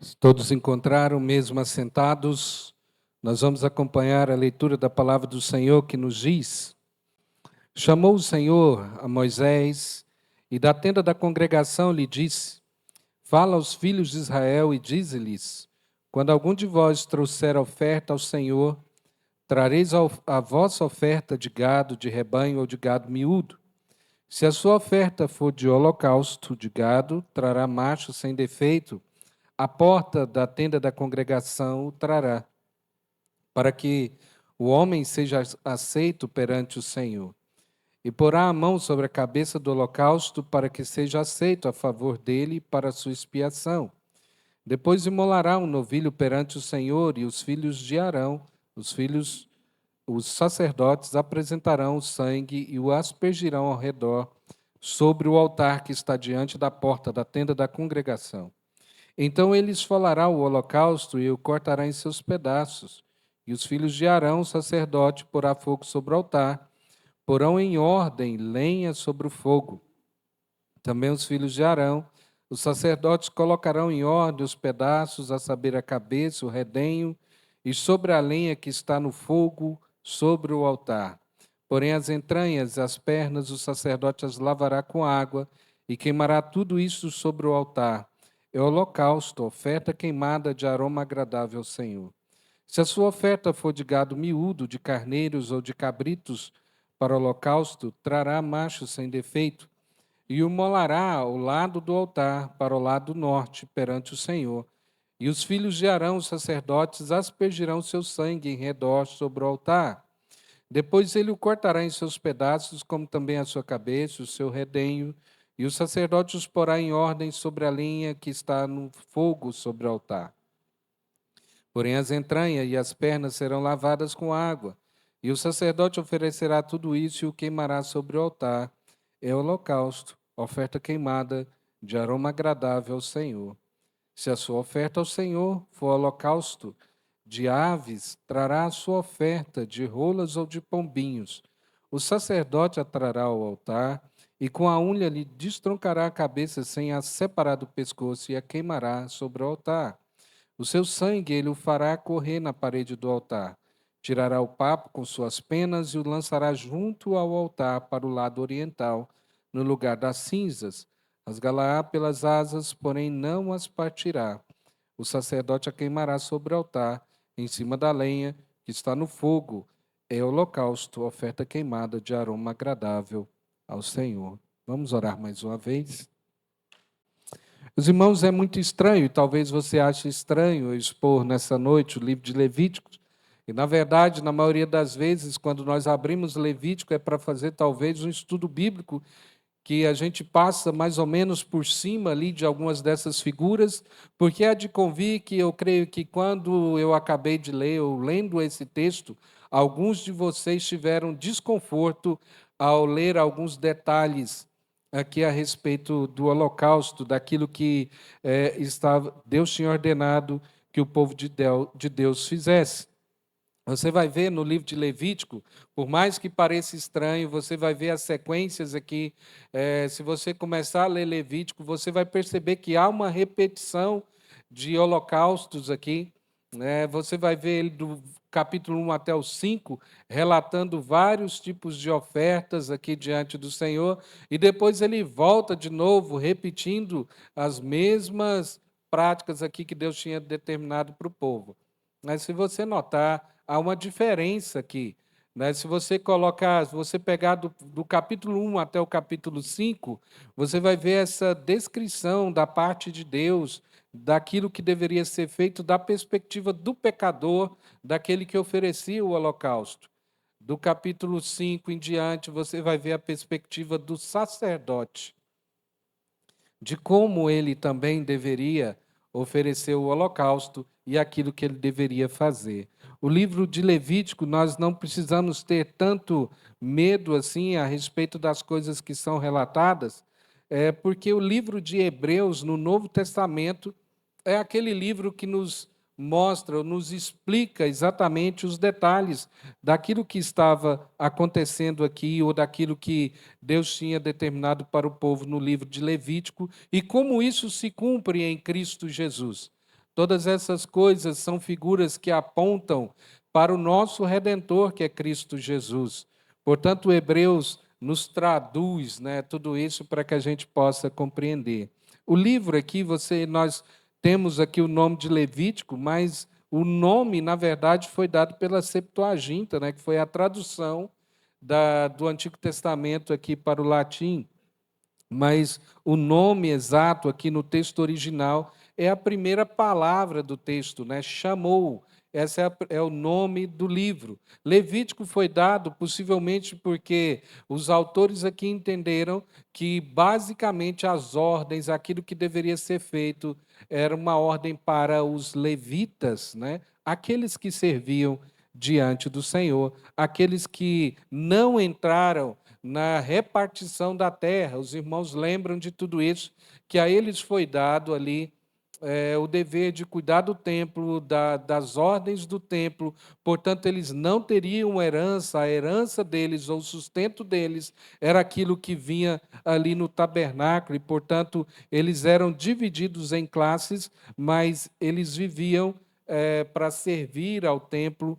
Se todos encontraram, mesmo assentados, nós vamos acompanhar a leitura da palavra do Senhor que nos diz: Chamou o Senhor a Moisés e da tenda da congregação lhe disse: Fala aos filhos de Israel e dize-lhes: Quando algum de vós trouxer oferta ao Senhor, trareis a vossa oferta de gado, de rebanho ou de gado miúdo. Se a sua oferta for de holocausto de gado, trará macho sem defeito. A porta da tenda da congregação o trará, para que o homem seja aceito perante o Senhor. E porá a mão sobre a cabeça do holocausto, para que seja aceito a favor dele para a sua expiação. Depois imolará um novilho perante o Senhor, e os filhos de Arão, os sacerdotes, apresentarão o sangue e o aspergirão ao redor, sobre o altar que está diante da porta da tenda da congregação. Então ele esfolará o holocausto e o cortará em seus pedaços. E os filhos de Arão, o sacerdote, porá fogo sobre o altar, porão em ordem lenha sobre o fogo. Também os filhos de Arão, os sacerdotes, colocarão em ordem os pedaços, a saber, a cabeça, o redenho, e sobre a lenha que está no fogo, sobre o altar. Porém, as entranhas e as pernas, o sacerdote as lavará com água, e queimará tudo isso sobre o altar. É holocausto, oferta queimada de aroma agradável ao Senhor. Se a sua oferta for de gado miúdo, de carneiros ou de cabritos para holocausto, trará macho sem defeito, e o molará ao lado do altar, para o lado norte, perante o Senhor. E os filhos de Arão, os sacerdotes, aspergirão seu sangue em redor sobre o altar. Depois ele o cortará em seus pedaços, como também a sua cabeça, o seu redenho, e o sacerdote os porá em ordem sobre a linha que está no fogo sobre o altar. Porém, as entranhas e as pernas serão lavadas com água, e o sacerdote oferecerá tudo isso e o queimará sobre o altar. É holocausto, oferta queimada, de aroma agradável ao Senhor. Se a sua oferta ao Senhor for holocausto de aves, trará a sua oferta de rolas ou de pombinhos. O sacerdote a trará ao altar, e com a unha lhe destroncará a cabeça sem a separar do pescoço, e a queimará sobre o altar. O seu sangue ele o fará correr na parede do altar. Tirará o papo com suas penas e o lançará junto ao altar para o lado oriental, no lugar das cinzas. Rasgá-la pelas asas, porém não as partirá. O sacerdote a queimará sobre o altar, em cima da lenha que está no fogo. É holocausto, oferta queimada de aroma agradável ao Senhor. Vamos orar mais uma vez? Os irmãos, é muito estranho, e talvez você ache estranho eu expor nessa noite o livro de Levíticos. E, na verdade, na maioria das vezes, quando nós abrimos Levítico, é para fazer talvez um estudo bíblico que a gente passa mais ou menos por cima ali de algumas dessas figuras, porque há de convir que eu creio que quando eu acabei de ler, ou lendo esse texto, alguns de vocês tiveram desconforto ao ler alguns detalhes aqui a respeito do holocausto, daquilo que Deus tinha ordenado que o povo de Deus fizesse. Você vai ver no livro de Levítico, por mais que pareça estranho, você vai ver as sequências aqui. Se você começar a ler Levítico, você vai perceber que há uma repetição de holocaustos aqui. Você vai ver ele do capítulo 1 até o 5, relatando vários tipos de ofertas aqui diante do Senhor, e depois ele volta de novo, repetindo as mesmas práticas aqui que Deus tinha determinado para o povo. Mas se você notar, há uma diferença aqui. Se você colocar, se você pegar do capítulo 1 até o capítulo 5, você vai ver essa descrição da parte de Deus, daquilo que deveria ser feito da perspectiva do pecador, daquele que oferecia o holocausto. Do capítulo 5 em diante, você vai ver a perspectiva do sacerdote, de como ele também deveria oferecer o holocausto e aquilo que ele deveria fazer. O livro de Levítico, nós não precisamos ter tanto medo assim a respeito das coisas que são relatadas, porque o livro de Hebreus, no Novo Testamento, é aquele livro que nos mostra, nos explica exatamente os detalhes daquilo que estava acontecendo aqui, ou daquilo que Deus tinha determinado para o povo no livro de Levítico, e como isso se cumpre em Cristo Jesus. Todas essas coisas são figuras que apontam para o nosso Redentor, que é Cristo Jesus. Portanto, o Hebreus nos traduz, né, tudo isso para que a gente possa compreender. O livro aqui, nós temos aqui o nome de Levítico, mas o nome, na verdade, foi dado pela Septuaginta, né, que foi a tradução do Antigo Testamento aqui para o latim. Mas o nome exato aqui no texto original é a primeira palavra do texto, né? Chamou. Esse é o nome do livro. Levítico foi dado possivelmente porque os autores aqui entenderam que, basicamente, as ordens, aquilo que deveria ser feito, era uma ordem para os levitas, né? Aqueles que serviam diante do Senhor, aqueles que não entraram na repartição da terra. Os irmãos lembram de tudo isso, que a eles foi dado ali o dever de cuidar do templo, das ordens do templo, portanto, eles não teriam herança, a herança deles, ou o sustento deles, era aquilo que vinha ali no tabernáculo, e, portanto, eles eram divididos em classes, mas eles viviam para servir ao templo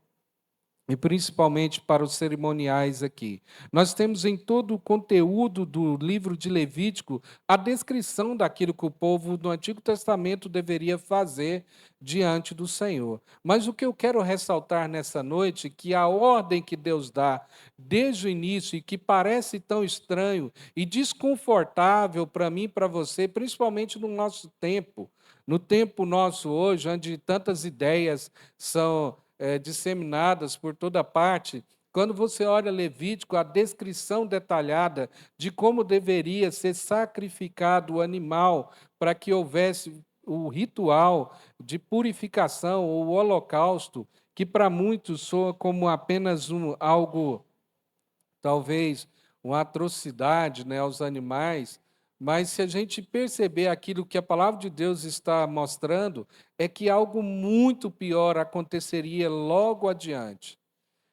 e principalmente para os cerimoniais aqui. Nós temos em todo o conteúdo do livro de Levítico a descrição daquilo que o povo do Antigo Testamento deveria fazer diante do Senhor. Mas o que eu quero ressaltar nessa noite, que a ordem que Deus dá desde o início e que parece tão estranho e desconfortável para mim e para você, principalmente no nosso tempo, no tempo nosso hoje, onde tantas ideias são disseminadas por toda parte, quando você olha Levítico, a descrição detalhada de como deveria ser sacrificado o animal para que houvesse o ritual de purificação ou o holocausto, que para muitos soa como apenas algo, talvez, uma atrocidade, né, aos animais, mas se a gente perceber aquilo que a palavra de Deus está mostrando, é que algo muito pior aconteceria logo adiante.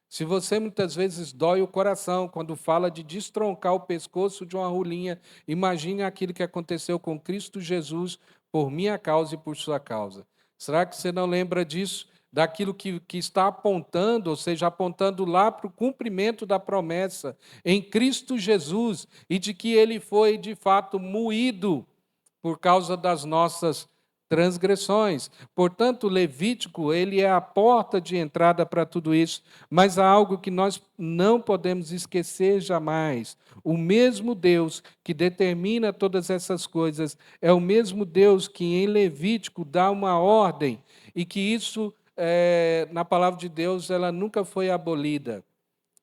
Se você muitas vezes dói o coração quando fala de destroncar o pescoço de uma rolinha, imagine aquilo que aconteceu com Cristo Jesus por minha causa e por sua causa. Será que você não lembra disso? Daquilo que está apontando, ou seja, apontando lá para o cumprimento da promessa em Cristo Jesus e de que ele foi de fato moído por causa das nossas transgressões. Portanto, Levítico, ele é a porta de entrada para tudo isso, mas há algo que nós não podemos esquecer jamais. O mesmo Deus que determina todas essas coisas é o mesmo Deus que em Levítico dá uma ordem e que isso, na palavra de Deus, ela nunca foi abolida.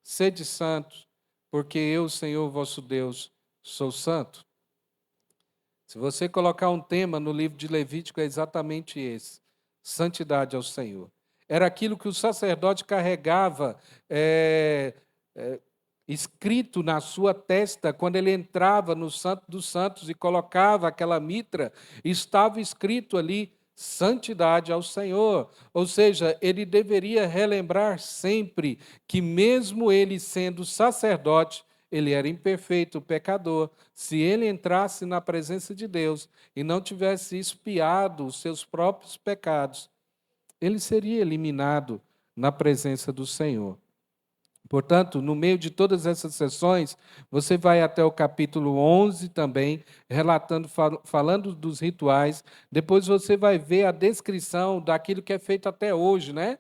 Sede santos, porque eu, Senhor vosso Deus, sou santo. Se você colocar um tema no livro de Levítico, é exatamente esse: santidade ao Senhor. Era aquilo que o sacerdote carregava escrito na sua testa, quando ele entrava no Santo dos Santos e colocava aquela mitra, estava escrito ali: santidade ao Senhor. Ou seja, ele deveria relembrar sempre que, mesmo ele sendo sacerdote, ele era imperfeito, pecador. Se ele entrasse na presença de Deus e não tivesse expiado os seus próprios pecados, ele seria eliminado na presença do Senhor. Portanto, no meio de todas essas sessões, você vai até o capítulo 11 também, relatando, falando dos rituais. Depois você vai ver a descrição daquilo que é feito até hoje, né?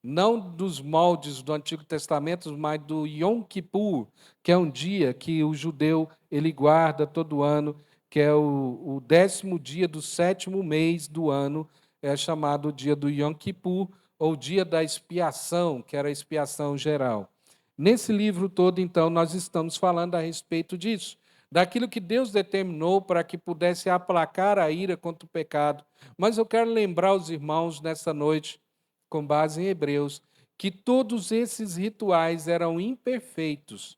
Não dos moldes do Antigo Testamento, mas do Yom Kippur, que é um dia que o judeu ele guarda todo ano, que é o 10º dia do 7º mês do ano, é chamado o dia do Yom Kippur, ou dia da expiação, que era a expiação geral. Nesse livro todo, então, nós estamos falando a respeito disso, daquilo que Deus determinou para que pudesse aplacar a ira contra o pecado. Mas eu quero lembrar os irmãos nessa noite, com base em Hebreus, que todos esses rituais eram imperfeitos.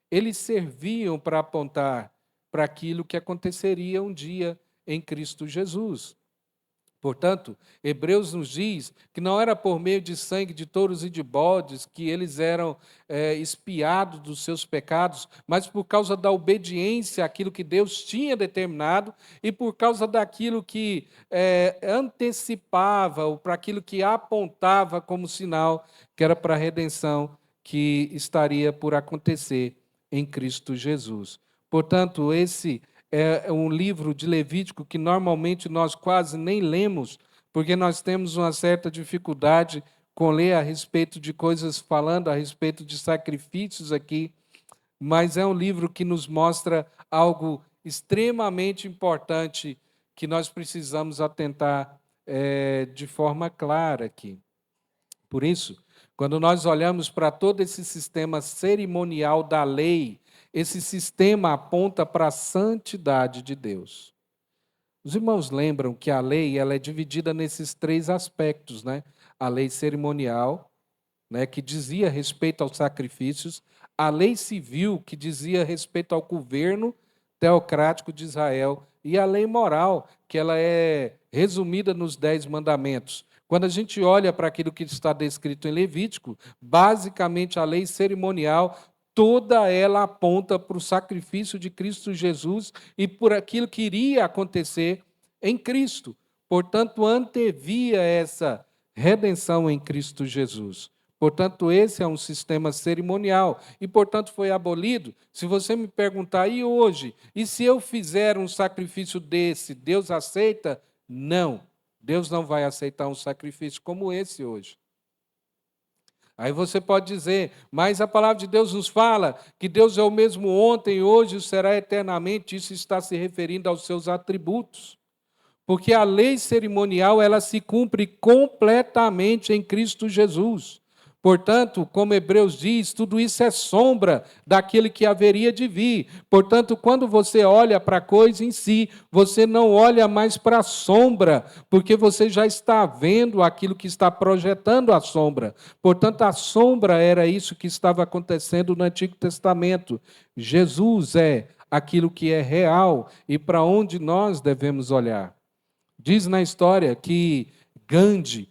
Eles serviam para apontar para aquilo que aconteceria um dia em Cristo Jesus. Portanto, Hebreus nos diz que não era por meio de sangue de touros e de bodes que eles eram expiados dos seus pecados, mas por causa da obediência àquilo que Deus tinha determinado e por causa daquilo que antecipava, ou para aquilo que apontava como sinal, que era para a redenção que estaria por acontecer em Cristo Jesus. Portanto, esse é um livro de Levítico que normalmente nós quase nem lemos, porque nós temos uma certa dificuldade com ler a respeito de coisas, falando a respeito de sacrifícios aqui, mas é um livro que nos mostra algo extremamente importante que nós precisamos atentar de forma clara aqui. Por isso, quando nós olhamos para todo esse sistema cerimonial da lei, esse sistema aponta para a santidade de Deus. Os irmãos lembram que a lei ela é dividida nesses três aspectos, né? A lei cerimonial, né, que dizia respeito aos sacrifícios, a lei civil, que dizia respeito ao governo teocrático de Israel, e a lei moral, que ela é resumida nos 10 mandamentos. Quando a gente olha para aquilo que está descrito em Levítico, basicamente a lei cerimonial, toda ela aponta para o sacrifício de Cristo Jesus e por aquilo que iria acontecer em Cristo. Portanto, antevia essa redenção em Cristo Jesus. Portanto, esse é um sistema cerimonial e, portanto, foi abolido. Se você me perguntar, e hoje? E se eu fizer um sacrifício desse, Deus aceita? Não. Deus não vai aceitar um sacrifício como esse hoje. Aí você pode dizer, mas a palavra de Deus nos fala que Deus é o mesmo ontem, hoje e será eternamente. Isso está se referindo aos seus atributos. Porque a lei cerimonial, ela se cumpre completamente em Cristo Jesus. Portanto, como Hebreus diz, tudo isso é sombra daquele que haveria de vir. Portanto, quando você olha para a coisa em si, você não olha mais para a sombra, porque você já está vendo aquilo que está projetando a sombra. Portanto, a sombra era isso que estava acontecendo no Antigo Testamento. Jesus é aquilo que é real e para onde nós devemos olhar. Diz na história que Gandhi,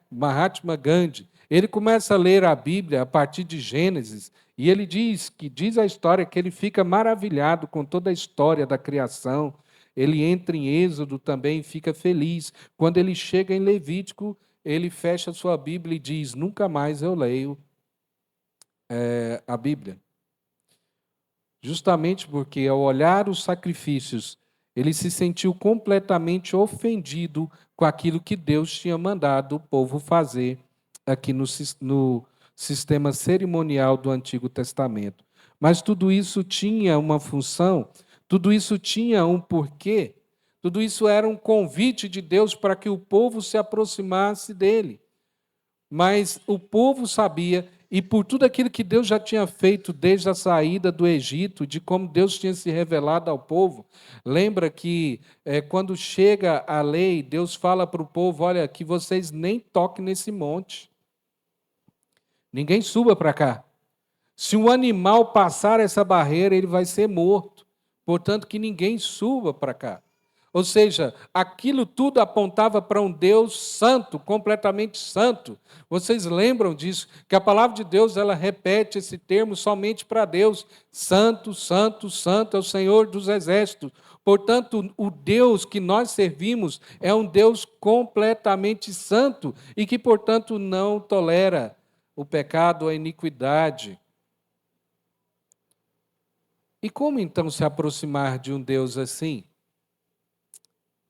Mahatma Gandhi, ele começa a ler a Bíblia a partir de Gênesis, e ele diz a história que ele fica maravilhado com toda a história da criação. Ele entra em Êxodo também e fica feliz. Quando ele chega em Levítico, ele fecha sua Bíblia e diz: nunca mais eu leio a Bíblia. Justamente porque, ao olhar os sacrifícios, ele se sentiu completamente ofendido com aquilo que Deus tinha mandado o povo fazer aqui no sistema cerimonial do Antigo Testamento. Mas tudo isso tinha uma função, tudo isso tinha um porquê, tudo isso era um convite de Deus para que o povo se aproximasse dele. Mas o povo sabia, e por tudo aquilo que Deus já tinha feito desde a saída do Egito, de como Deus tinha se revelado ao povo, lembra que quando chega a lei, Deus fala para o povo: olha, que vocês nem toquem nesse monte. Ninguém suba para cá. Se um animal passar essa barreira, ele vai ser morto. Portanto, que ninguém suba para cá. Ou seja, aquilo tudo apontava para um Deus santo, completamente santo. Vocês lembram disso? Que a palavra de Deus, ela repete esse termo somente para Deus. Santo, santo, santo é o Senhor dos exércitos. Portanto, o Deus que nós servimos é um Deus completamente santo e que, portanto, não tolera o pecado, a iniquidade. E como então se aproximar de um Deus assim?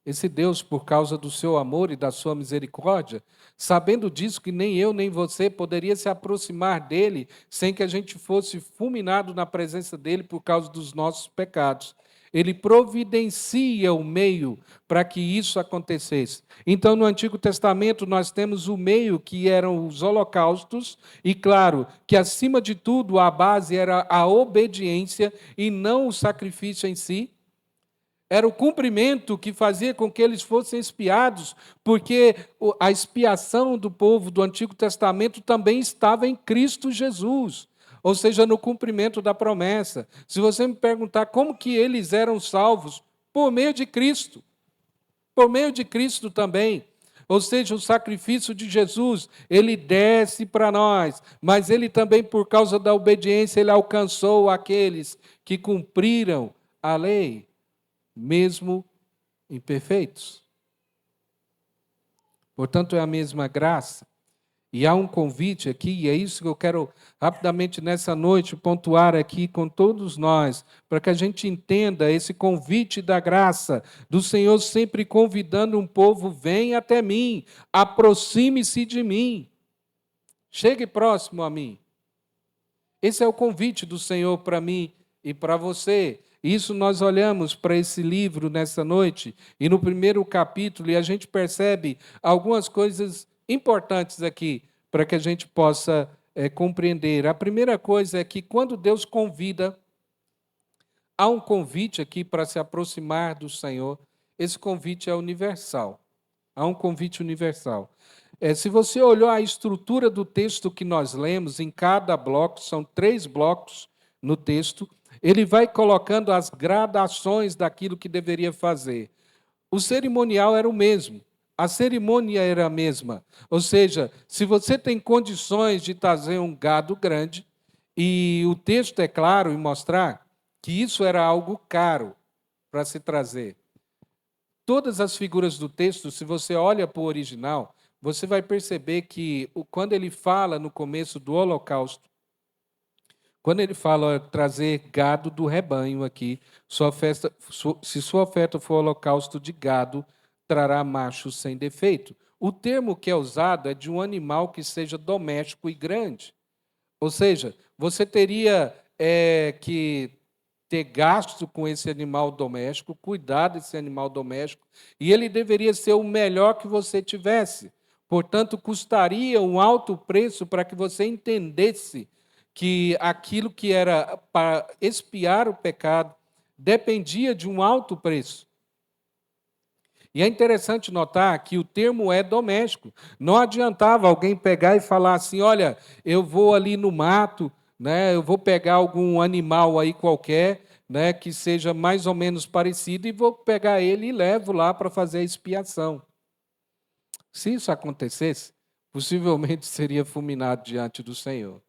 Esse Deus, por causa do seu amor e da sua misericórdia, sabendo disso que nem eu nem você poderia se aproximar dele sem que a gente fosse fulminado na presença dele por causa dos nossos pecados. Ele providencia o meio para que isso acontecesse. Então, no Antigo Testamento, nós temos o meio que eram os holocaustos, e claro, que acima de tudo a base era a obediência e não o sacrifício em si. Era o cumprimento que fazia com que eles fossem expiados, porque a expiação do povo do Antigo Testamento também estava em Cristo Jesus, ou seja, no cumprimento da promessa. Se você me perguntar como que eles eram salvos, por meio de Cristo. por meio de Cristo também. Ou seja, o sacrifício de Jesus, ele desce para nós, mas ele também, por causa da obediência, ele alcançou aqueles que cumpriram a lei, mesmo imperfeitos. Portanto, é a mesma graça. E há um convite aqui, e é isso que eu quero rapidamente nessa noite pontuar aqui com todos nós, para que a gente entenda esse convite da graça do Senhor sempre convidando um povo: vem até mim, aproxime-se de mim, chegue próximo a mim. Esse é o convite do Senhor para mim e para você. Isso nós olhamos para esse livro nessa noite, e no primeiro capítulo, e a gente percebe algumas coisas importantes aqui, para que a gente possa compreender. A primeira coisa é que quando Deus convida, há um convite aqui para se aproximar do Senhor, esse convite é universal. Há um convite universal. Se você olhar a estrutura do texto que nós lemos, em cada bloco, são 3 blocos no texto, ele vai colocando as gradações daquilo que deveria fazer. O cerimonial era o mesmo, a cerimônia era a mesma. Ou seja, se você tem condições de trazer um gado grande, e o texto é claro em mostrar que isso era algo caro para se trazer. Todas as figuras do texto, se você olha para o original, você vai perceber que quando ele fala no começo do holocausto, quando ele fala trazer gado do rebanho aqui, se sua oferta for holocausto de gado, trará macho sem defeito. O termo que é usado é de um animal que seja doméstico e grande. Ou seja, você teria que ter gasto com esse animal doméstico, cuidar desse animal doméstico, e ele deveria ser o melhor que você tivesse. Portanto, custaria um alto preço para que você entendesse que aquilo que era para expiar o pecado dependia de um alto preço. E é interessante notar que o termo é doméstico. Não adiantava alguém pegar e falar assim: olha, eu vou ali no mato, né, eu vou pegar algum animal aí qualquer, né, que seja mais ou menos parecido, e vou pegar ele e levo lá para fazer a expiação. Se isso acontecesse, possivelmente seria fulminado diante do Senhor.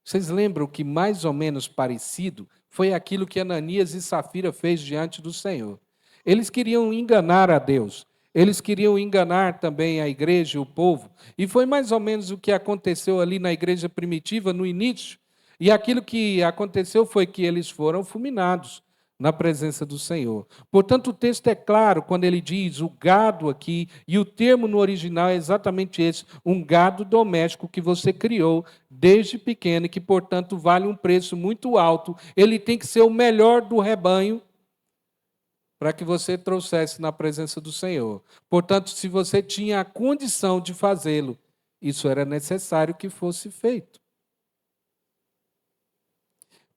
Vocês lembram que mais ou menos parecido foi aquilo que Ananias e Safira fez diante do Senhor. Eles queriam enganar a Deus, eles queriam enganar também a igreja, o povo, e foi mais ou menos o que aconteceu ali na igreja primitiva no início. E aquilo que aconteceu foi que eles foram fulminados na presença do Senhor. Portanto, o texto é claro quando ele diz o gado aqui, e o termo no original é exatamente esse, um gado doméstico que você criou desde pequeno e que, portanto, vale um preço muito alto. Ele tem que ser o melhor do rebanho para que você trouxesse na presença do Senhor. Portanto, se você tinha a condição de fazê-lo, isso era necessário que fosse feito.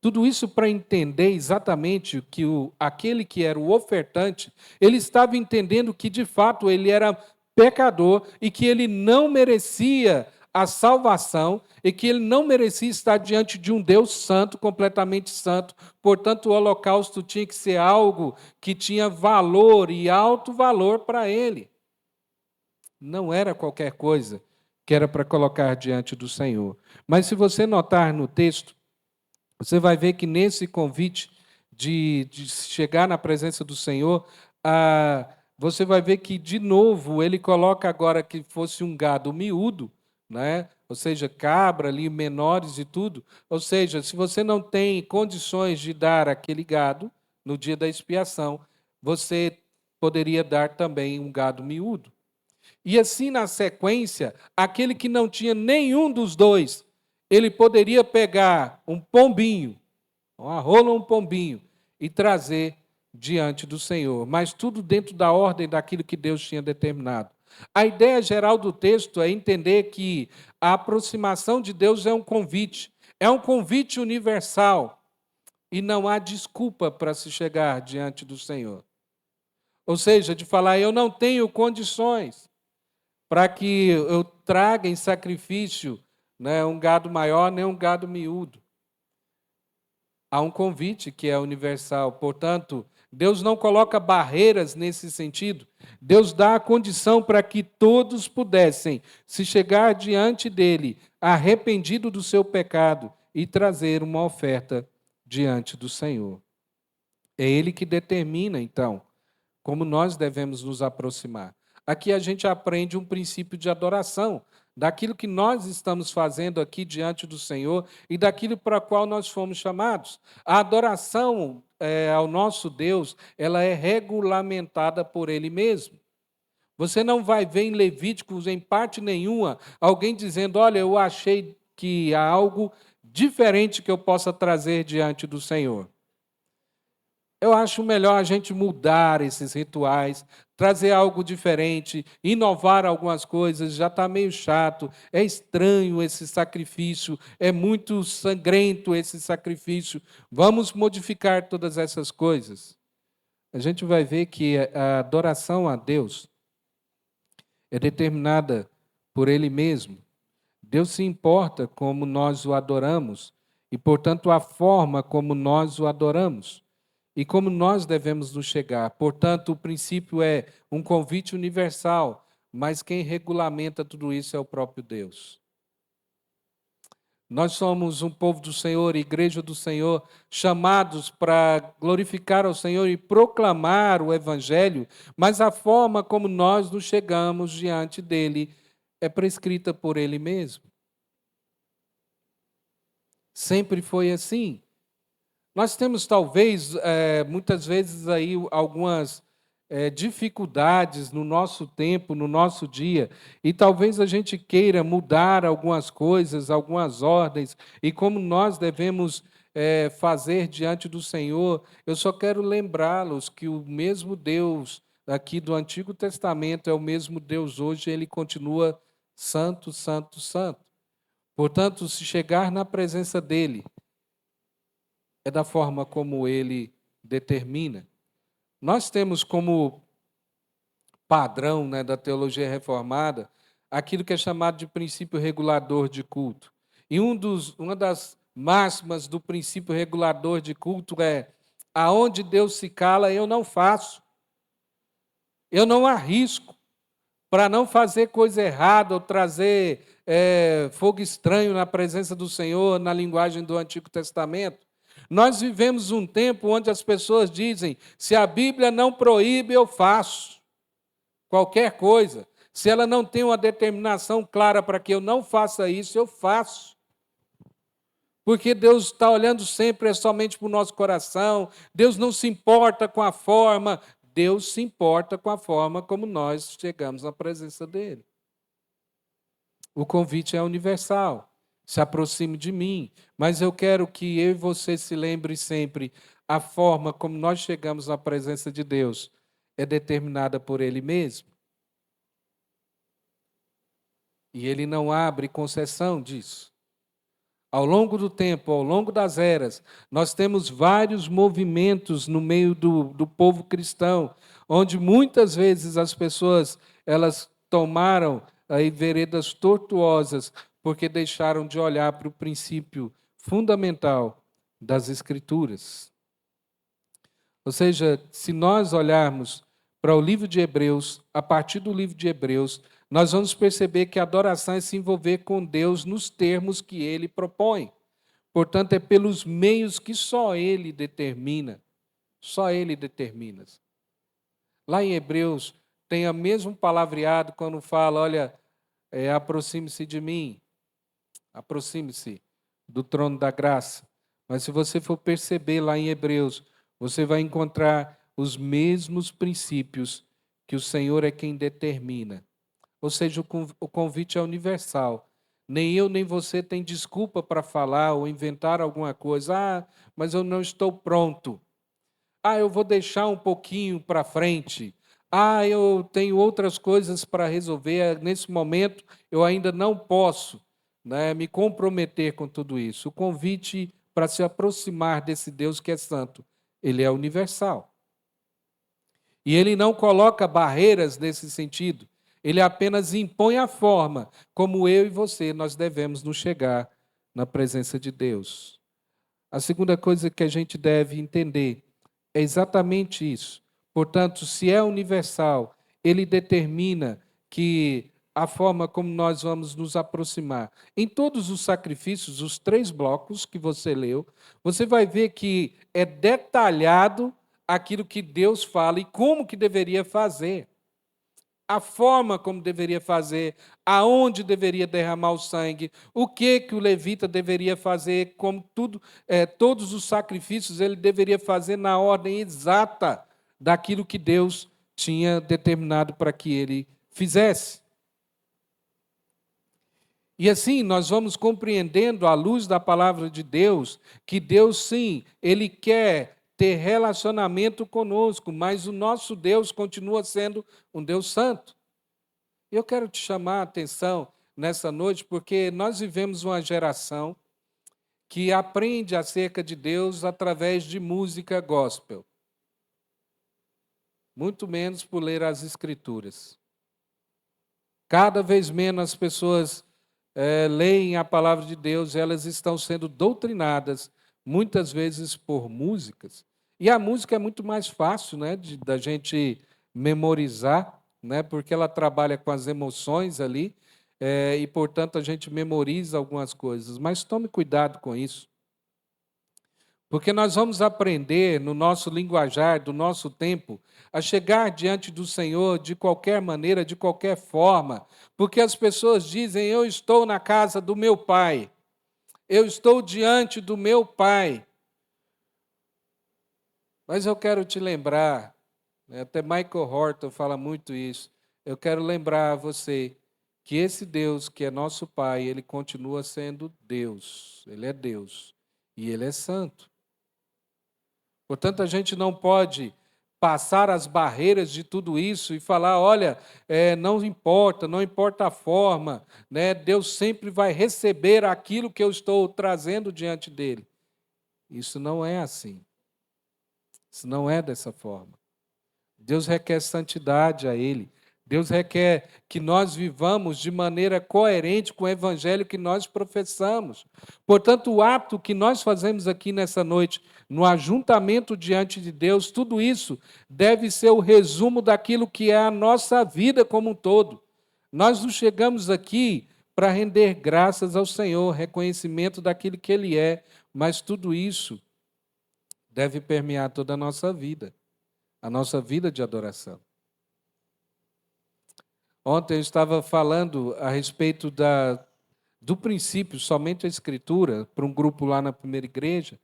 Tudo isso para entender exatamente que aquele que era o ofertante, ele estava entendendo que, de fato, ele era pecador e que ele não merecia a salvação e que ele não merecia estar diante de um Deus santo, completamente santo. Portanto, o holocausto tinha que ser algo que tinha valor e alto valor para ele. Não era qualquer coisa que era para colocar diante do Senhor. Mas se você notar no texto, você vai ver que nesse convite de chegar na presença do Senhor, você vai ver que, de novo, ele coloca agora que fosse um gado miúdo, né? Ou seja, cabra ali, menores e tudo. Ou seja, se você não tem condições de dar aquele gado no dia da expiação, você poderia dar também um gado miúdo. E assim, na sequência, aquele que não tinha nenhum dos dois, ele poderia pegar um pombinho, uma rola ou um pombinho, e trazer diante do Senhor. Mas tudo dentro da ordem daquilo que Deus tinha determinado. A ideia geral do texto é entender que a aproximação de Deus é um convite universal, e não há desculpa para se chegar diante do Senhor. Ou seja, de falar: eu não tenho condições para que eu traga em sacrifício, né, um gado maior, nem um gado miúdo. Há um convite que é universal. Portanto, Deus não coloca barreiras nesse sentido. Deus dá a condição para que todos pudessem se chegar diante dele, arrependido do seu pecado, e trazer uma oferta diante do Senhor. É ele que determina, então, como nós devemos nos aproximar. Aqui a gente aprende um princípio de adoração, daquilo que nós estamos fazendo aqui diante do Senhor e daquilo para o qual nós fomos chamados. A adoração ao nosso Deus, ela é regulamentada por Ele mesmo. Você não vai ver em Levíticos, em parte nenhuma, alguém dizendo, olha, eu achei que há algo diferente que eu possa trazer diante do Senhor. Eu acho melhor a gente mudar esses rituais, trazer algo diferente, inovar algumas coisas. Já está meio chato, é estranho esse sacrifício, é muito sangrento esse sacrifício. Vamos modificar todas essas coisas. A gente vai ver que a adoração a Deus é determinada por Ele mesmo. Deus se importa como nós o adoramos e, portanto, a forma como nós o adoramos. E como nós devemos nos chegar. Portanto, o princípio é um convite universal, mas quem regulamenta tudo isso é o próprio Deus. Nós somos um povo do Senhor, igreja do Senhor, chamados para glorificar ao Senhor e proclamar o Evangelho, mas a forma como nós nos chegamos diante dele é prescrita por ele mesmo. Sempre foi assim. Nós temos, talvez, muitas vezes aí algumas dificuldades no nosso tempo, no nosso dia, e talvez a gente queira mudar algumas coisas, algumas ordens, e como nós devemos fazer diante do Senhor. Eu só quero lembrá-los que o mesmo Deus aqui do Antigo Testamento é o mesmo Deus hoje, ele continua santo, santo, santo. Portanto, se chegar na presença dele, é da forma como ele determina. Nós temos como padrão, né, da teologia reformada aquilo que é chamado de princípio regulador de culto. E uma das máximas do princípio regulador de culto é: aonde Deus se cala, eu não faço. Eu não arrisco para não fazer coisa errada ou trazer fogo estranho na presença do Senhor, na linguagem do Antigo Testamento. Nós vivemos um tempo onde as pessoas dizem: se a Bíblia não proíbe, eu faço qualquer coisa. Se ela não tem uma determinação clara para que eu não faça isso, eu faço. Porque Deus está olhando sempre somente para o nosso coração. Deus não se importa com a forma. Deus se importa com a forma como nós chegamos à presença dele. O convite é universal. Se aproxime de mim. Mas eu quero que eu e você se lembre sempre: a forma como nós chegamos à presença de Deus é determinada por Ele mesmo. E Ele não abre concessão disso. Ao longo do tempo, ao longo das eras, nós temos vários movimentos no meio do povo cristão, onde muitas vezes as pessoas elas tomaram aí veredas tortuosas, porque deixaram de olhar para o princípio fundamental das Escrituras. Ou seja, se nós olharmos para o livro de Hebreus, a partir do livro de Hebreus, nós vamos perceber que a adoração é se envolver com Deus nos termos que Ele propõe. Portanto, é pelos meios que só Ele determina. Só Ele determina. Lá em Hebreus, tem o mesmo palavreado quando fala, olha, aproxime-se de mim, aproxime-se do trono da graça. Mas se você for perceber lá em Hebreus, você vai encontrar os mesmos princípios que o Senhor é quem determina. Ou seja, o convite é universal. Nem eu nem você tem desculpa para falar ou inventar alguma coisa. Ah, mas eu não estou pronto. Ah, eu vou deixar um pouquinho para frente. Ah, eu tenho outras coisas para resolver. Nesse momento, eu ainda não posso, né, me comprometer com tudo isso. O convite para se aproximar desse Deus que é santo, ele é universal. E ele não coloca barreiras nesse sentido. Ele apenas impõe a forma como eu e você nós devemos nos chegar na presença de Deus. A segunda coisa que a gente deve entender É exatamente isso. Portanto, se é universal, ele determina que a forma como nós vamos nos aproximar. Em todos os sacrifícios, os 3 blocos que você leu, você vai ver que é detalhado aquilo que Deus fala e como que deveria fazer, a forma como deveria fazer, aonde deveria derramar o sangue, o que o levita deveria fazer, como tudo, todos os sacrifícios ele deveria fazer na ordem exata daquilo que Deus tinha determinado para que ele fizesse. E assim nós vamos compreendendo à luz da palavra de Deus que Deus sim, ele quer ter relacionamento conosco, mas o nosso Deus continua sendo um Deus santo. Eu quero te chamar a atenção nessa noite porque nós vivemos uma geração que aprende acerca de Deus através de música gospel, muito menos por ler as Escrituras. Cada vez menos as pessoas leem a palavra de Deus, elas estão sendo doutrinadas, muitas vezes por músicas. E a música é muito mais fácil, né, da gente memorizar, né, porque ela trabalha com as emoções ali, e, portanto, a gente memoriza algumas coisas. Mas tome cuidado com isso. Porque nós vamos aprender no nosso linguajar, do nosso tempo, a chegar diante do Senhor de qualquer maneira, de qualquer forma, porque as pessoas dizem: eu estou na casa do meu pai, eu estou diante do meu pai. Mas eu quero te lembrar, né, até Michael Horton fala muito isso, eu quero lembrar a você que esse Deus que é nosso pai, ele continua sendo Deus, ele é Deus e ele é santo. Portanto, a gente não pode passar as barreiras de tudo isso e falar: olha, não importa, não importa a forma, né, Deus sempre vai receber aquilo que eu estou trazendo diante dele. Isso não é assim. Isso não é dessa forma. Deus requer santidade a ele. Deus requer que nós vivamos de maneira coerente com o evangelho que nós professamos. Portanto, o ato que nós fazemos aqui nessa noite, no ajuntamento diante de Deus, tudo isso deve ser o resumo daquilo que é a nossa vida como um todo. Nós não chegamos aqui para render graças ao Senhor, reconhecimento daquilo que Ele é, mas tudo isso deve permear toda a nossa vida de adoração. Ontem eu estava falando a respeito do princípio, somente a Escritura, para um grupo lá na primeira igreja,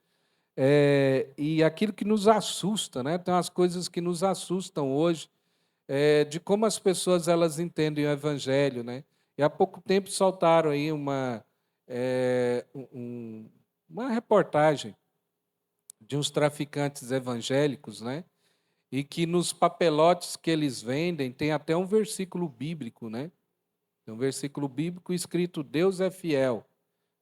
e aquilo que nos assusta, né? Tem umas coisas que nos assustam hoje, de como as pessoas elas entendem o Evangelho, né? E há pouco tempo soltaram aí uma reportagem de uns traficantes evangélicos, né? E que nos papelotes que eles vendem tem até um versículo bíblico, né? Tem um versículo bíblico escrito: Deus é fiel,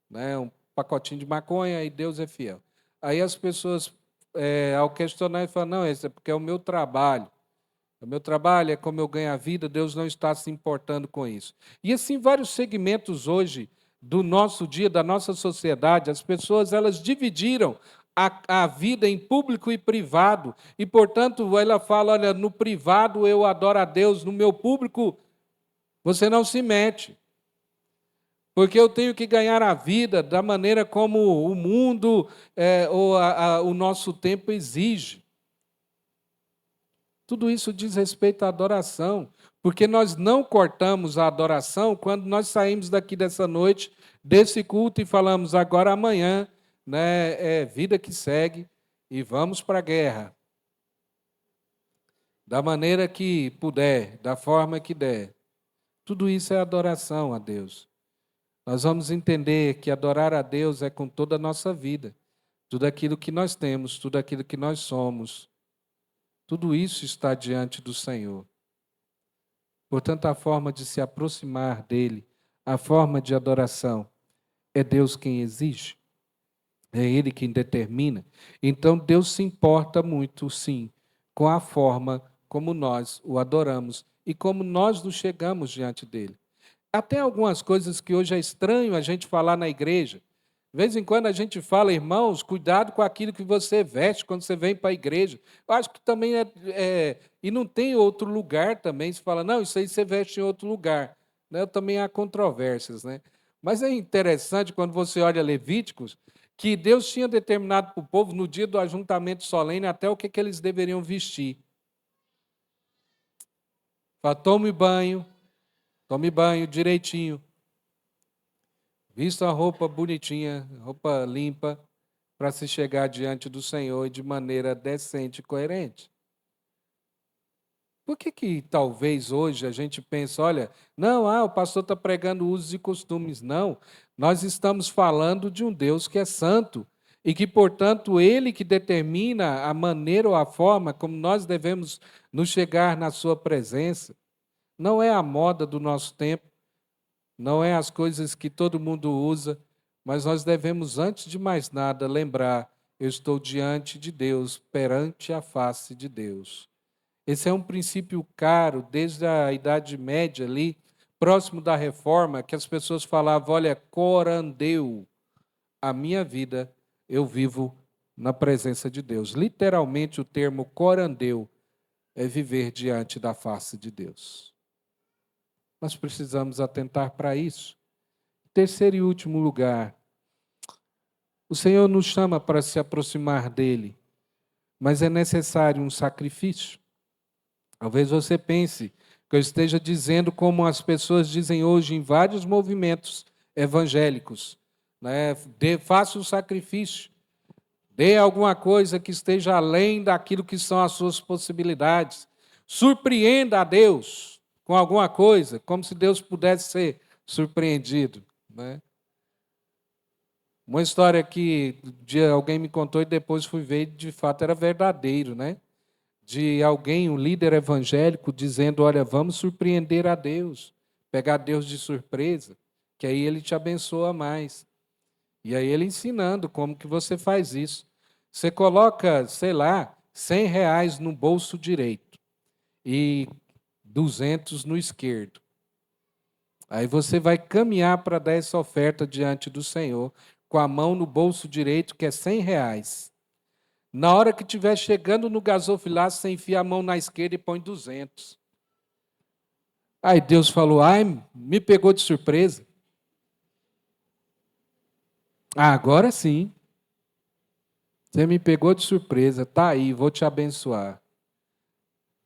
né? Um pacotinho de maconha e Deus é fiel. Aí as pessoas, ao questionar, falam: não, esse é porque é o meu trabalho. O meu trabalho é como eu ganho a vida, Deus não está se importando com isso. E assim, vários segmentos hoje do nosso dia, da nossa sociedade, as pessoas elas dividiram a vida em público e privado. E, portanto, ela fala: olha, no privado eu adoro a Deus, no meu público você não se mete. Porque eu tenho que ganhar a vida da maneira como o mundo ou o nosso tempo exige. Tudo isso diz respeito à adoração, porque nós não cortamos a adoração quando nós saímos daqui dessa noite, desse culto, e falamos: agora amanhã, né, é vida que segue e vamos para a guerra. Da maneira que puder, da forma que der. Tudo isso é adoração a Deus. Nós vamos entender que adorar a Deus é com toda a nossa vida, tudo aquilo que nós temos, tudo aquilo que nós somos. Tudo isso está diante do Senhor. Portanto, a forma de se aproximar dele, a forma de adoração, é Deus quem exige, é Ele quem determina. Então, Deus se importa muito, sim, com a forma como nós o adoramos e como nós nos chegamos diante dele. Até algumas coisas que hoje é estranho a gente falar na igreja, De vez em quando a gente fala, irmãos, cuidado com aquilo que você veste quando você vem para a igreja. Eu acho que também e não tem outro lugar também, se fala, não, isso aí você veste em outro lugar. Né? Também há controvérsias, né? Mas é interessante quando você olha Levíticos, que Deus tinha determinado para o povo, no dia do ajuntamento solene, até o que eles deveriam vestir. Fala, tome banho direitinho. Vista a roupa bonitinha, roupa limpa, para se chegar diante do Senhor de maneira decente e coerente. Por que talvez hoje a gente pense, olha, não, o pastor está pregando usos e costumes. Não, nós estamos falando de um Deus que é santo e que, portanto, Ele que determina a maneira ou a forma como nós devemos nos chegar na sua presença. Não é a moda do nosso tempo, não é as coisas que todo mundo usa, mas nós devemos, antes de mais nada, lembrar, eu estou diante de Deus, perante a face de Deus. Esse é um princípio caro, desde a Idade Média ali, próximo da Reforma, que as pessoas falavam, olha, corandeu, a minha vida, eu vivo na presença de Deus. Literalmente, o termo corandeu é viver diante da face de Deus. Nós precisamos atentar para isso. Terceiro e último lugar, o Senhor nos chama para se aproximar dEle, mas é necessário um sacrifício. Talvez você pense que eu esteja dizendo como as pessoas dizem hoje em vários movimentos evangélicos, né? Faça o sacrifício, dê alguma coisa que esteja além daquilo que são as suas possibilidades, surpreenda a Deus com alguma coisa, como se Deus pudesse ser surpreendido, né? Uma história que alguém me contou e depois fui ver, de fato era verdadeiro, né? De alguém, um líder evangélico, dizendo, olha, vamos surpreender a Deus, pegar Deus de surpresa, que aí Ele te abençoa mais. E aí Ele ensinando como que você faz isso. Você coloca, sei lá, R$ 100 no bolso direito e 200 no esquerdo. Aí você vai caminhar para dar essa oferta diante do Senhor, com a mão no bolso direito, que é R$ 100. Na hora que estiver chegando no gasofilácio, você enfia a mão na esquerda e põe 200. Aí Deus falou, ai, me pegou de surpresa. Agora sim. Você me pegou de surpresa, tá aí, vou te abençoar.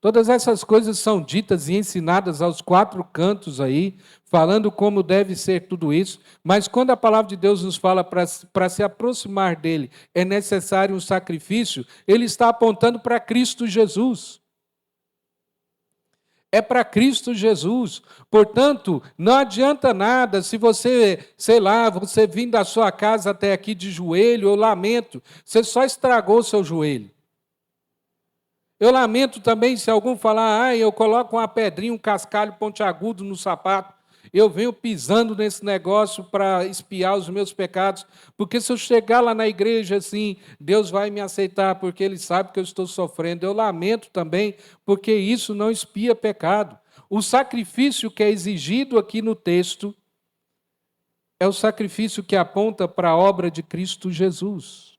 Todas essas coisas são ditas e ensinadas aos 4 cantos aí, falando como deve ser tudo isso, mas quando a palavra de Deus nos fala para se aproximar dele é necessário um sacrifício, ele está apontando para Cristo Jesus. É para Cristo Jesus. Portanto, não adianta nada se você, sei lá, você vir da sua casa até aqui de joelho, eu lamento, você só estragou o seu joelho. Eu lamento também se algum falar, eu coloco uma pedrinha, um cascalho pontiagudo no sapato, eu venho pisando nesse negócio para espiar os meus pecados, porque se eu chegar lá na igreja assim, Deus vai me aceitar, porque Ele sabe que eu estou sofrendo. Eu lamento também, porque isso não expia pecado. O sacrifício que é exigido aqui no texto é o sacrifício que aponta para a obra de Cristo Jesus.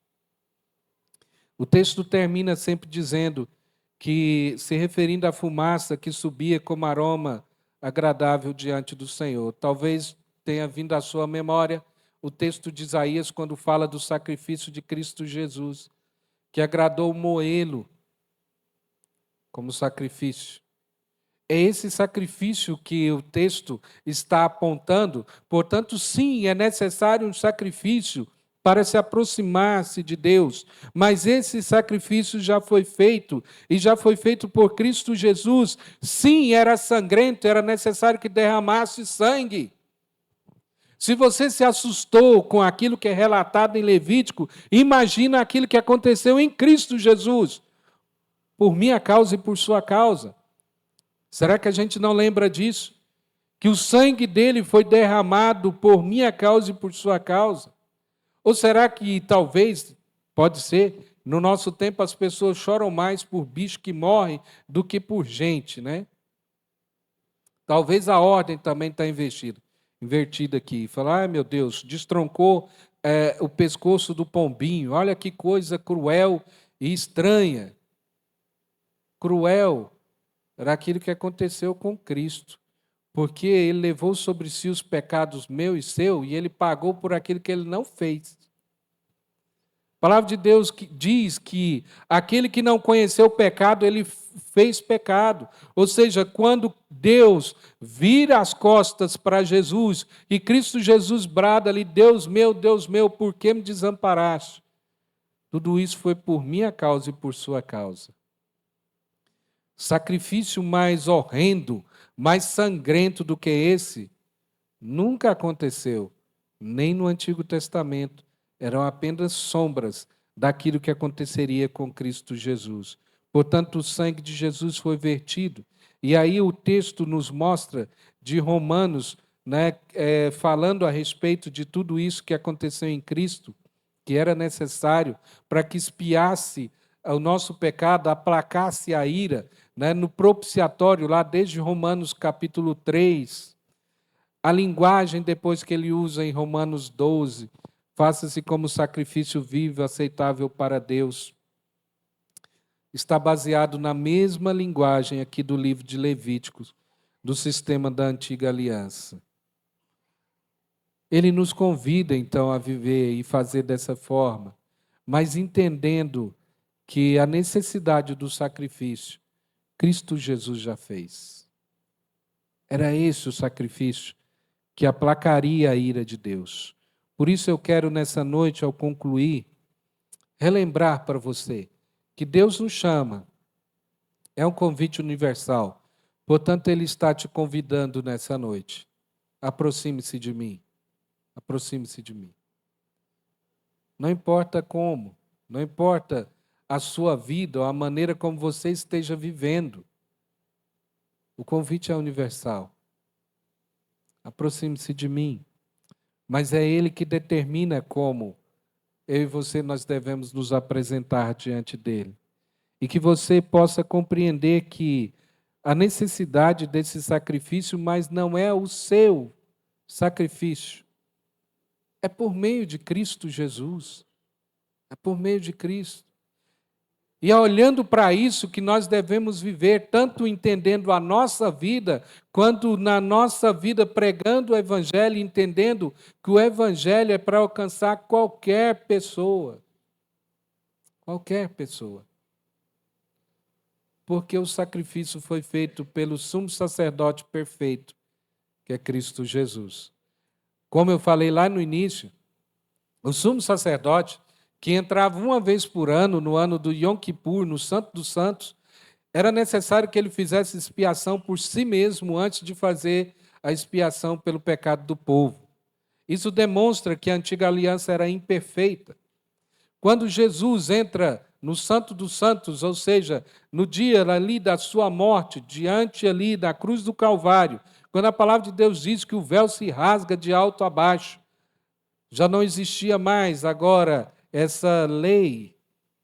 O texto termina sempre dizendo que, se referindo à fumaça que subia como aroma agradável diante do Senhor. Talvez tenha vindo à sua memória o texto de Isaías, quando fala do sacrifício de Cristo Jesus, que agradou moê-lo como sacrifício. É esse sacrifício que o texto está apontando. Portanto, sim, é necessário um sacrifício para se aproximar-se de Deus. Mas esse sacrifício já foi feito, e já foi feito por Cristo Jesus. Sim, era sangrento, era necessário que derramasse sangue. Se você se assustou com aquilo que é relatado em Levítico, imagina aquilo que aconteceu em Cristo Jesus, por minha causa e por sua causa. Será que a gente não lembra disso? Que o sangue dele foi derramado por minha causa e por sua causa? Ou será que talvez, pode ser, no nosso tempo as pessoas choram mais por bicho que morre do que por gente, né? Talvez a ordem também está invertida aqui. Falar, meu Deus, destroncou o pescoço do pombinho. Olha que coisa cruel e estranha. Cruel era aquilo que aconteceu com Cristo, porque ele levou sobre si os pecados meu e seu, e ele pagou por aquilo que ele não fez. A palavra de Deus diz que aquele que não conheceu o pecado, ele fez pecado. Ou seja, quando Deus vira as costas para Jesus e Cristo Jesus brada ali: Deus meu, por que me desamparaste? Tudo isso foi por minha causa e por sua causa. Sacrifício mais horrendo, mais sangrento do que esse, nunca aconteceu, nem no Antigo Testamento. Eram apenas sombras daquilo que aconteceria com Cristo Jesus. Portanto, o sangue de Jesus foi vertido. E aí o texto nos mostra de Romanos, né, falando a respeito de tudo isso que aconteceu em Cristo, que era necessário para que expiasse o nosso pecado, aplacasse a ira, né, no propiciatório, lá desde Romanos capítulo 3. A linguagem depois que ele usa em Romanos 12, faça-se como sacrifício vivo, aceitável para Deus, está baseado na mesma linguagem aqui do livro de Levíticos, do sistema da antiga aliança. Ele nos convida, então, a viver e fazer dessa forma, mas entendendo que a necessidade do sacrifício, Cristo Jesus já fez. Era esse o sacrifício que aplacaria a ira de Deus. Por isso eu quero, nessa noite, ao concluir, relembrar para você que Deus nos chama, é um convite universal. Portanto, Ele está te convidando nessa noite. Aproxime-se de mim. Aproxime-se de mim. Não importa como, não importa a sua vida ou a maneira como você esteja vivendo. O convite é universal. Aproxime-se de mim. Mas é Ele que determina como eu e você nós devemos nos apresentar diante dele. E que você possa compreender que a necessidade desse sacrifício, mas não é o seu sacrifício. É por meio de Cristo Jesus. É por meio de Cristo. E é olhando para isso que nós devemos viver, tanto entendendo a nossa vida, quanto na nossa vida pregando o Evangelho, entendendo que o Evangelho é para alcançar qualquer pessoa. Qualquer pessoa. Porque o sacrifício foi feito pelo sumo sacerdote perfeito, que é Cristo Jesus. Como eu falei lá no início, o sumo sacerdote, que entrava uma vez por ano, no ano do Yom Kippur, no Santo dos Santos, era necessário que ele fizesse expiação por si mesmo antes de fazer a expiação pelo pecado do povo. Isso demonstra que a antiga aliança era imperfeita. Quando Jesus entra no Santo dos Santos, ou seja, no dia ali da sua morte, diante ali da cruz do Calvário, quando a palavra de Deus diz que o véu se rasga de alto a baixo, já não existia mais agora essa lei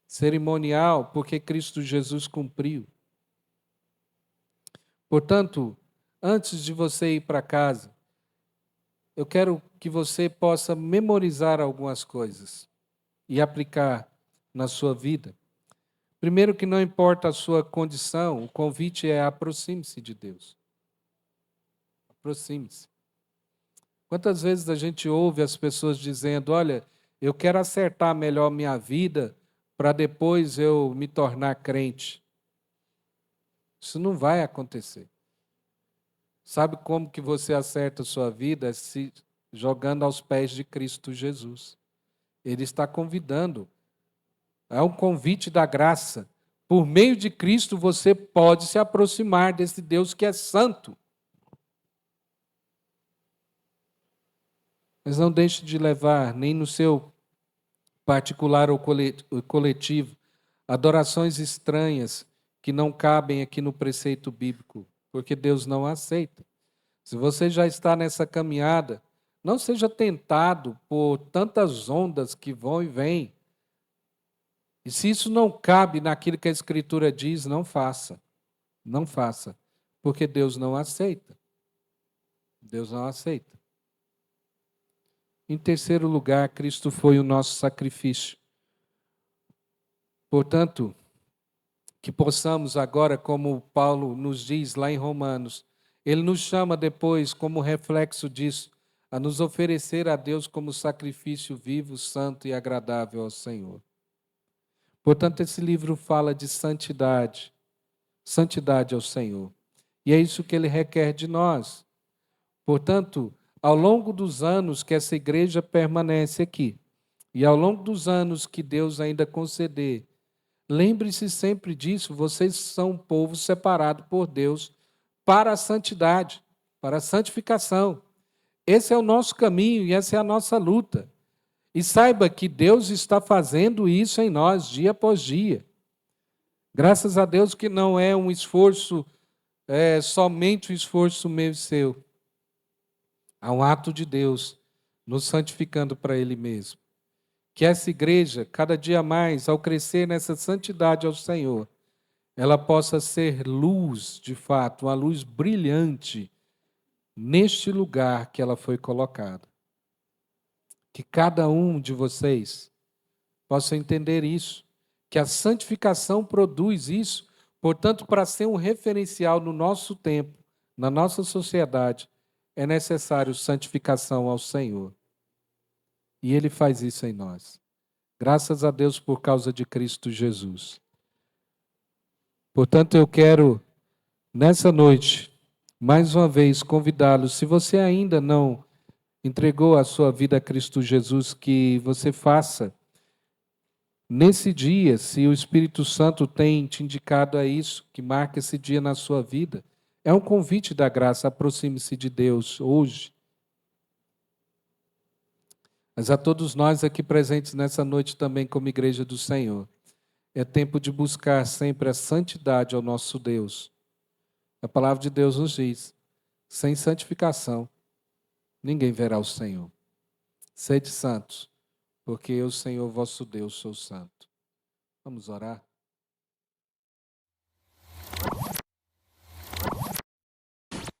cerimonial, porque Cristo Jesus cumpriu. Portanto, antes de você ir para casa, eu quero que você possa memorizar algumas coisas e aplicar na sua vida. Primeiro, que não importa a sua condição, o convite é aproxime-se de Deus. Aproxime-se. Quantas vezes a gente ouve as pessoas dizendo: olha, eu quero acertar melhor minha vida para depois eu me tornar crente. Isso não vai acontecer. Sabe como que você acerta a sua vida? É se jogando aos pés de Cristo Jesus. Ele está convidando. É um convite da graça. Por meio de Cristo você pode se aproximar desse Deus que é santo. Mas não deixe de levar, nem no seu particular ou coletivo, adorações estranhas que não cabem aqui no preceito bíblico, porque Deus não aceita. Se você já está nessa caminhada, não seja tentado por tantas ondas que vão e vêm. E se isso não cabe naquilo que a Escritura diz, não faça. Não faça, porque Deus não aceita. Deus não aceita. Em terceiro lugar, Cristo foi o nosso sacrifício. Portanto, que possamos agora, como Paulo nos diz lá em Romanos, ele nos chama depois, como reflexo disso, a nos oferecer a Deus como sacrifício vivo, santo e agradável ao Senhor. Portanto, esse livro fala de santidade, santidade ao Senhor. E é isso que ele requer de nós. Portanto, ao longo dos anos que essa igreja permanece aqui, e ao longo dos anos que Deus ainda conceder, lembre-se sempre disso, vocês são um povo separado por Deus para a santidade, para a santificação. Esse é o nosso caminho e essa é a nossa luta. E saiba que Deus está fazendo isso em nós, dia após dia. Graças a Deus que não é um esforço, somente um esforço meu e seu. Há um ato de Deus nos santificando para Ele mesmo. Que essa igreja, cada dia mais, ao crescer nessa santidade ao Senhor, ela possa ser luz, de fato, uma luz brilhante neste lugar que ela foi colocada. Que cada um de vocês possa entender isso, que a santificação produz isso, portanto, para ser um referencial no nosso tempo, na nossa sociedade, é necessário santificação ao Senhor. E Ele faz isso em nós. Graças a Deus por causa de Cristo Jesus. Portanto, eu quero, nessa noite, mais uma vez convidá-lo, se você ainda não entregou a sua vida a Cristo Jesus, que você faça nesse dia, se o Espírito Santo tem te indicado a isso, que marque esse dia na sua vida. É um convite da graça, aproxime-se de Deus hoje. Mas a todos nós aqui presentes nessa noite também como Igreja do Senhor, é tempo de buscar sempre a santidade ao nosso Deus. A palavra de Deus nos diz, sem santificação, ninguém verá o Senhor. Sede santos, porque eu, Senhor, vosso Deus, sou santo. Vamos orar?